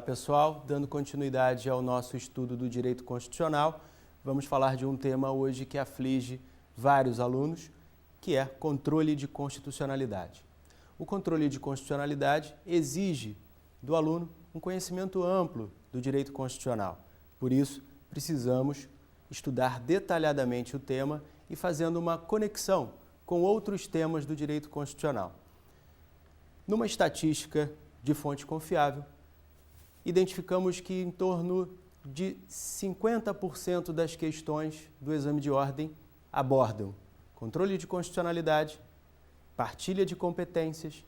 Olá pessoal, dando continuidade ao nosso estudo do direito constitucional, vamos falar de um tema hoje que aflige vários alunos, que é controle de constitucionalidade. O controle de constitucionalidade exige do aluno um conhecimento amplo do direito constitucional. Por isso, precisamos estudar detalhadamente o tema e fazendo uma conexão com outros temas do direito constitucional. Numa estatística de fonte confiável, identificamos que em torno de 50% das questões do exame de ordem abordam controle de constitucionalidade, partilha de competências,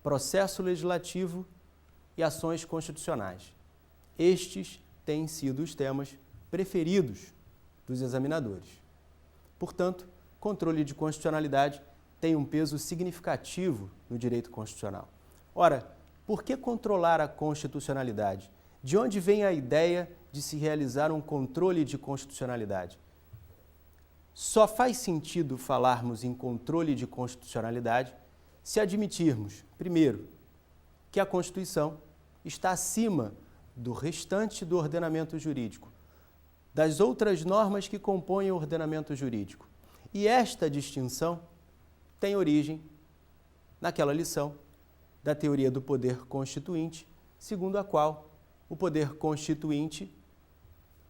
processo legislativo e ações constitucionais. Estes têm sido os temas preferidos dos examinadores. Portanto, controle de constitucionalidade tem um peso significativo no direito constitucional. Ora, por que controlar a constitucionalidade? De onde vem a ideia de se realizar um controle de constitucionalidade? Só faz sentido falarmos em controle de constitucionalidade se admitirmos, primeiro, que a Constituição está acima do restante do ordenamento jurídico, das outras normas que compõem o ordenamento jurídico. E esta distinção tem origem naquela lição da teoria do poder constituinte, segundo a qual o poder constituinte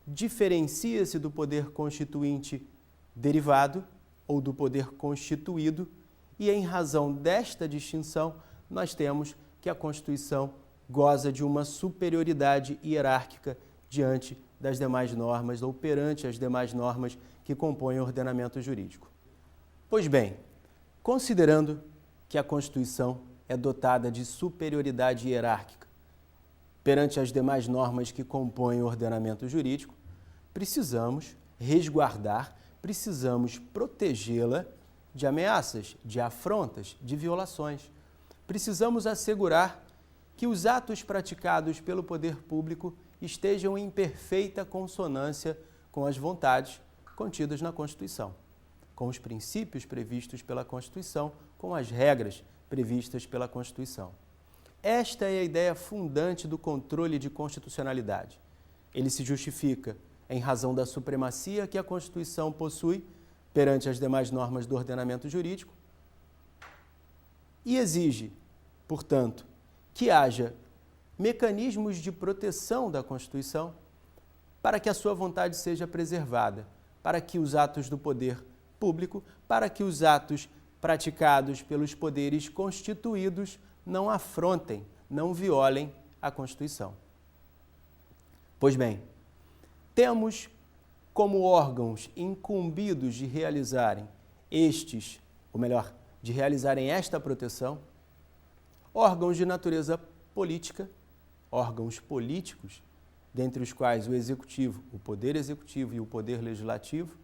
diferencia-se do poder constituinte derivado ou do poder constituído, e em razão desta distinção, nós temos que a Constituição goza de uma superioridade hierárquica diante das demais normas ou perante as demais normas que compõem o ordenamento jurídico. Pois bem, considerando que a Constituição é dotada de superioridade hierárquica perante as demais normas que compõem o ordenamento jurídico, precisamos resguardar, precisamos protegê-la de ameaças, de afrontas, de violações. Precisamos assegurar que os atos praticados pelo poder público estejam em perfeita consonância com as vontades contidas na Constituição, com os princípios previstos pela Constituição, com as regras previstas pela Constituição. Esta é a ideia fundante do controle de constitucionalidade. Ele se justifica em razão da supremacia que a Constituição possui perante as demais normas do ordenamento jurídico e exige, portanto, que haja mecanismos de proteção da Constituição para que a sua vontade seja preservada, para que os atos do poder público, para que os atos praticados pelos poderes constituídos não afrontem, não violem a Constituição. Pois bem, temos como órgãos incumbidos de realizarem de realizarem esta proteção, órgãos de natureza política, órgãos políticos, dentre os quais o Executivo, o Poder Executivo e o Poder Legislativo.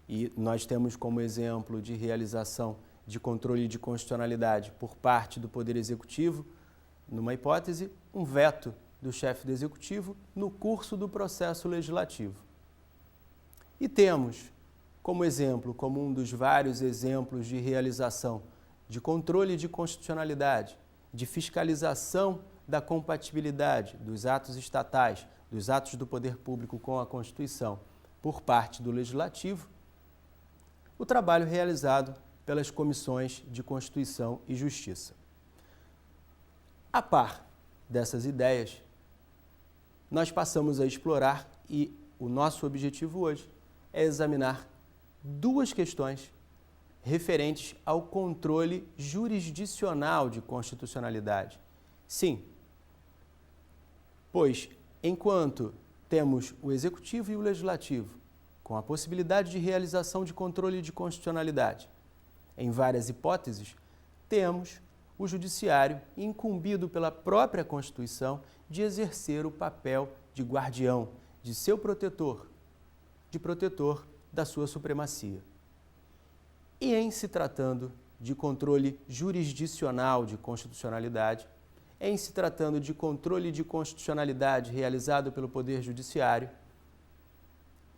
E nós temos como exemplo de realização de controle de constitucionalidade por parte do Poder Executivo, numa hipótese, um veto do chefe do Executivo no curso do processo legislativo. E temos como exemplo, como um dos vários exemplos de realização de controle de constitucionalidade, de fiscalização da compatibilidade dos atos estatais, dos atos do poder público com a Constituição por parte do Legislativo, o trabalho realizado pelas comissões de Constituição e Justiça. A par dessas ideias, nós passamos a explorar e o nosso objetivo hoje é examinar duas questões referentes ao controle jurisdicional de constitucionalidade. Sim, pois enquanto temos o Executivo e o Legislativo com a possibilidade de realização de controle de constitucionalidade, em várias hipóteses, temos o Judiciário incumbido pela própria Constituição de exercer o papel de guardião, de seu protetor, de protetor da sua supremacia. E em se tratando de controle jurisdicional de constitucionalidade, em se tratando de controle de constitucionalidade realizado pelo Poder Judiciário,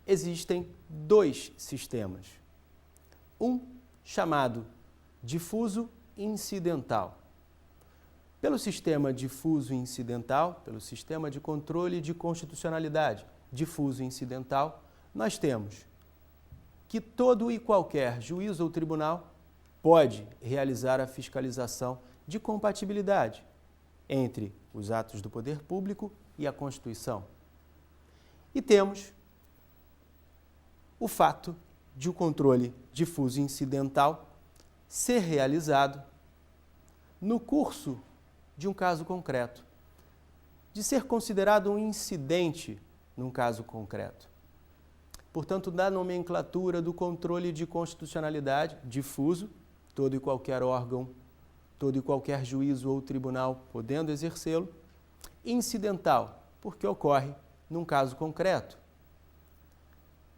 existem dois sistemas. Um chamado difuso incidental. Pelo sistema difuso e incidental, pelo sistema de controle de constitucionalidade difuso e incidental, nós temos que todo e qualquer juiz ou tribunal pode realizar a fiscalização de compatibilidade entre os atos do poder público e a Constituição. E temos o fato de o controle difuso e incidental ser realizado no curso de um caso concreto, de ser considerado um incidente num caso concreto. Portanto, da nomenclatura do controle de constitucionalidade difuso, todo e qualquer órgão, todo e qualquer juízo ou tribunal podendo exercê-lo, incidental, porque ocorre num caso concreto.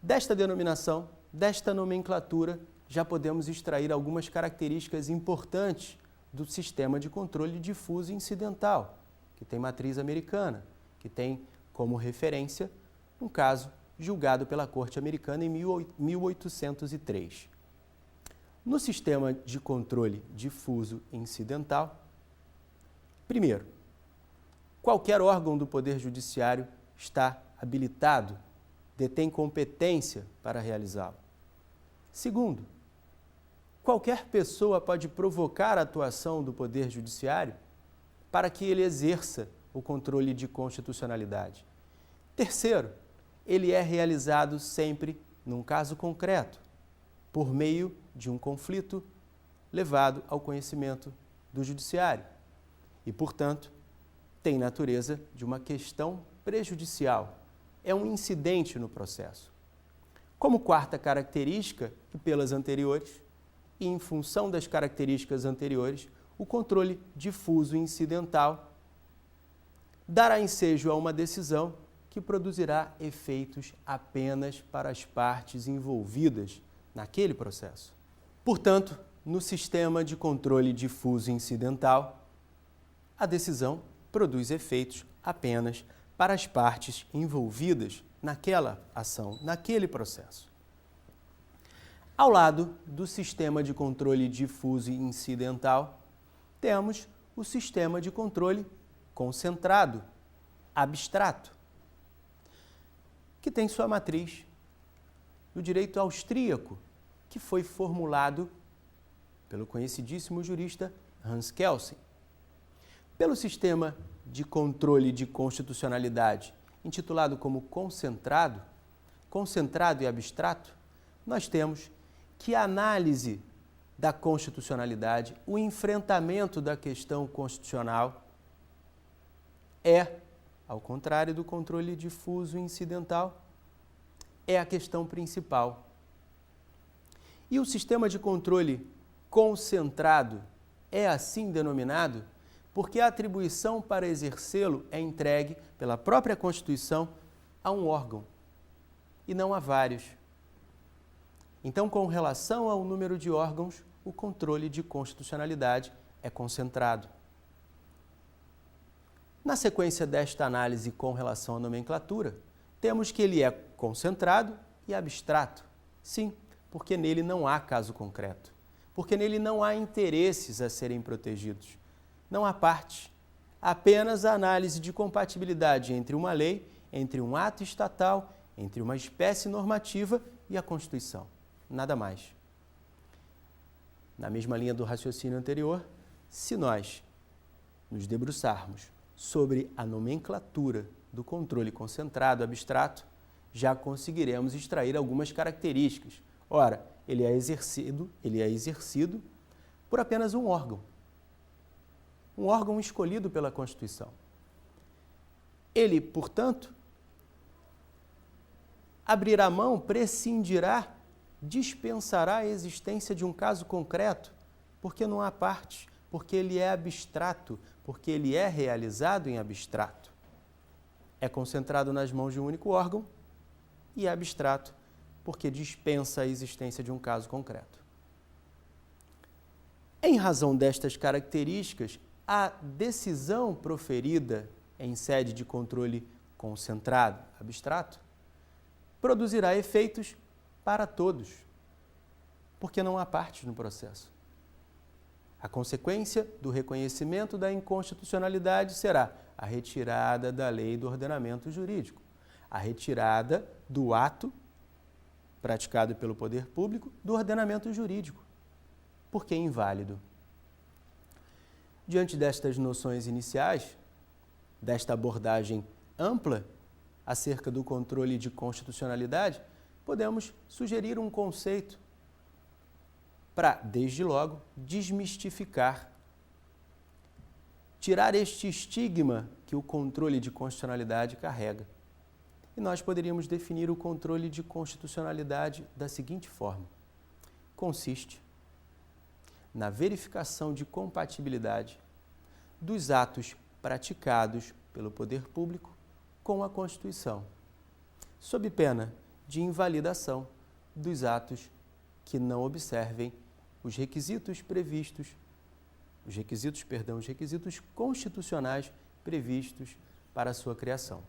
Desta denominação, desta nomenclatura, já podemos extrair algumas características importantes do sistema de controle difuso e incidental, que tem matriz americana, que tem como referência um caso julgado pela Corte Americana em 1803. No sistema de controle difuso e incidental, primeiro, qualquer órgão do Poder Judiciário está habilitado, detém competência para realizá-lo. Segundo, qualquer pessoa pode provocar a atuação do Poder Judiciário para que ele exerça o controle de constitucionalidade. Terceiro, ele é realizado sempre num caso concreto, por meio de um conflito levado ao conhecimento do Judiciário e, portanto, tem natureza de uma questão prejudicial, é um incidente no processo. Como quarta característica, e pelas anteriores, e em função das características anteriores, o controle difuso e incidental dará ensejo a uma decisão que produzirá efeitos apenas para as partes envolvidas naquele processo. Portanto, no sistema de controle difuso e incidental, a decisão produz efeitos apenas para as partes envolvidas naquela ação, naquele processo. Ao lado do sistema de controle difuso e incidental, temos o sistema de controle concentrado, abstrato, que tem sua matriz no direito austríaco, que foi formulado pelo conhecidíssimo jurista Hans Kelsen. Pelo sistema de controle de constitucionalidade, intitulado como concentrado e abstrato, nós temos que a análise da constitucionalidade, o enfrentamento da questão constitucional é, ao contrário do controle difuso e incidental, é a questão principal. E o sistema de controle concentrado é assim denominado porque a atribuição para exercê-lo é entregue pela própria Constituição a um órgão e não a vários. Então, com relação ao número de órgãos, o controle de constitucionalidade é concentrado. Na sequência desta análise com relação à nomenclatura, temos que ele é concentrado e abstrato. Sim, porque nele não há caso concreto, porque nele não há interesses a serem protegidos. Não há parte, apenas a análise de compatibilidade entre uma lei, entre um ato estatal, entre uma espécie normativa e a Constituição. Nada mais. Na mesma linha do raciocínio anterior, se nós nos debruçarmos sobre a nomenclatura do controle concentrado abstrato, já conseguiremos extrair algumas características. Ora, ele é exercido por apenas um órgão escolhido pela Constituição. Ele, portanto, abrirá mão, prescindirá, dispensará a existência de um caso concreto, porque não há parte, porque ele é abstrato, porque ele é realizado em abstrato. É concentrado nas mãos de um único órgão e é abstrato, porque dispensa a existência de um caso concreto. Em razão destas características, a decisão proferida em sede de controle concentrado, abstrato, produzirá efeitos para todos, porque não há partes no processo. A consequência do reconhecimento da inconstitucionalidade será a retirada da lei do ordenamento jurídico, a retirada do ato praticado pelo poder público do ordenamento jurídico, porque é inválido. Diante destas noções iniciais, desta abordagem ampla acerca do controle de constitucionalidade, podemos sugerir um conceito para, desde logo, desmistificar, tirar este estigma que o controle de constitucionalidade carrega. E nós poderíamos definir o controle de constitucionalidade da seguinte forma: consiste na verificação de compatibilidade dos atos praticados pelo poder público com a Constituição, sob pena de invalidação dos atos que não observem os requisitos constitucionais previstos para a sua criação.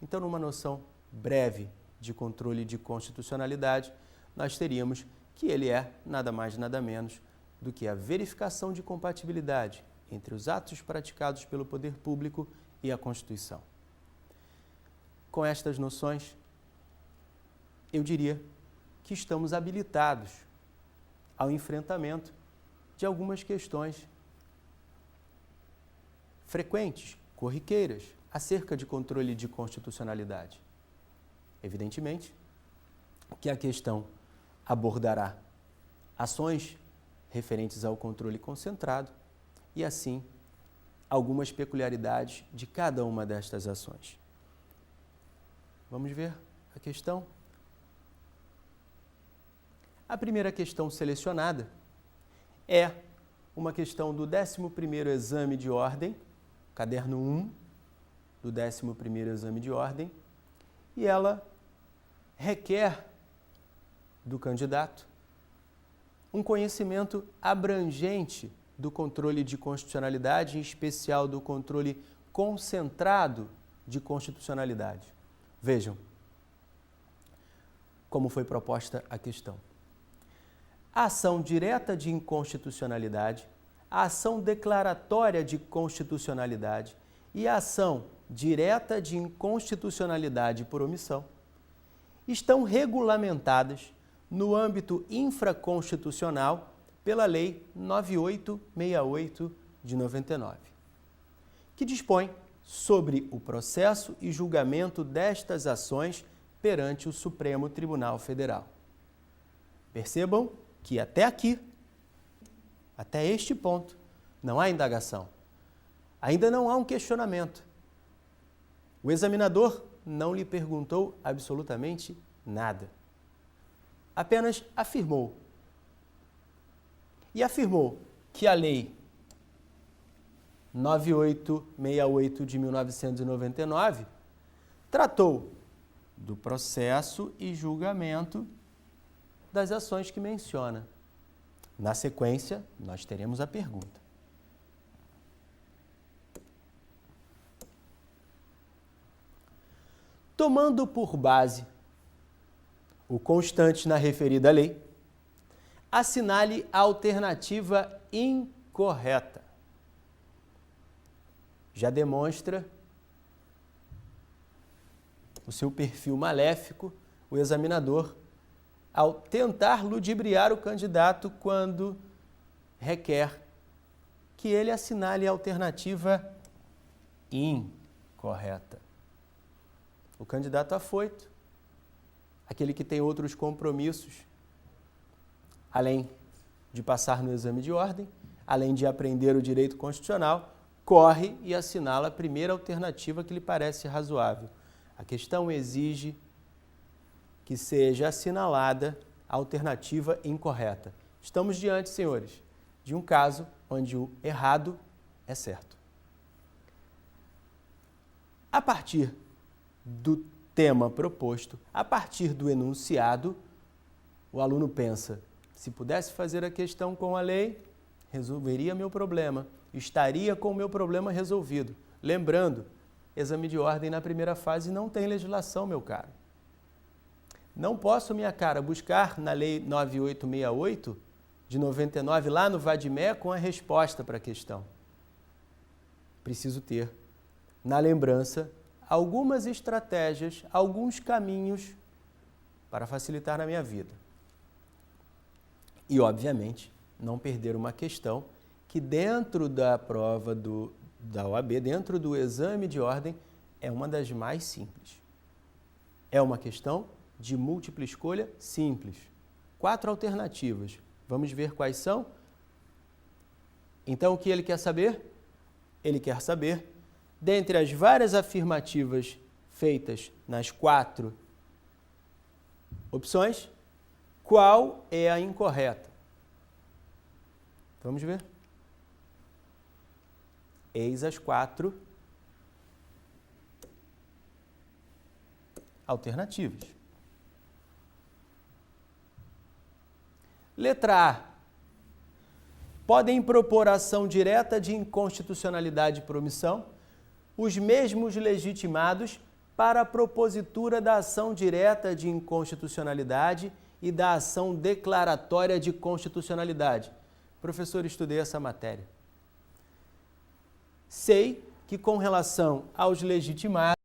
Então, numa noção breve de controle de constitucionalidade, nós teríamos que ele é nada mais nada menos do que a verificação de compatibilidade entre os atos praticados pelo poder público e a Constituição. Com estas noções, eu diria que estamos habilitados ao enfrentamento de algumas questões frequentes, corriqueiras, acerca de controle de constitucionalidade. Evidentemente que a questão abordará ações referentes ao controle concentrado e, assim, algumas peculiaridades de cada uma destas ações. Vamos ver a questão? A primeira questão selecionada é uma questão do 11º exame de ordem, caderno 1 do 11º exame de ordem, e ela requer do candidato um conhecimento abrangente do controle de constitucionalidade, em especial do controle concentrado de constitucionalidade. Vejam como foi proposta a questão. A ação direta de inconstitucionalidade, a ação declaratória de constitucionalidade e a ação direta de inconstitucionalidade por omissão estão regulamentadas no âmbito infraconstitucional pela Lei 9868 de 99, que dispõe sobre o processo e julgamento destas ações perante o Supremo Tribunal Federal. Percebam que até aqui, até este ponto, não há indagação. Ainda não há um questionamento. O examinador não lhe perguntou absolutamente nada. Apenas afirmou. E afirmou que a Lei 9868 de 1999 tratou do processo e julgamento das ações que menciona. Na sequência, nós teremos a pergunta. Tomando por base o constante na referida lei, assinale a alternativa incorreta. Já demonstra o seu perfil maléfico, o examinador, ao tentar ludibriar o candidato quando requer que ele assinale a alternativa incorreta. O candidato afoito, aquele que tem outros compromissos, além de passar no exame de ordem, além de aprender o direito constitucional, corre e assinala a primeira alternativa que lhe parece razoável. A questão exige que seja assinalada a alternativa incorreta. Estamos diante, senhores, de um caso onde o errado é certo. A partir do tema proposto, a partir do enunciado, o aluno pensa: se pudesse fazer a questão com a lei, resolveria meu problema, estaria com o meu problema resolvido. Lembrando, exame de ordem na primeira fase não tem legislação, meu caro. Não posso, minha cara, buscar na Lei 9868 de 99, lá no Vadimé, com a resposta para a questão. Preciso ter, na lembrança, algumas estratégias, alguns caminhos para facilitar na minha vida. E, obviamente, não perder uma questão que dentro da prova da OAB, dentro do exame de ordem, é uma das mais simples. É uma questão de múltipla escolha simples. 4 alternativas. Vamos ver quais são? Então, o que ele quer saber? Ele quer saber, dentre as várias afirmativas feitas nas 4 opções, qual é a incorreta? Vamos ver? Eis as 4 alternativas. Letra A. Podem propor ação direta de inconstitucionalidade por omissão os mesmos legitimados para a propositura da ação direta de inconstitucionalidade e da ação declaratória de constitucionalidade. Professor, estudei essa matéria. Sei que com relação aos legitimados,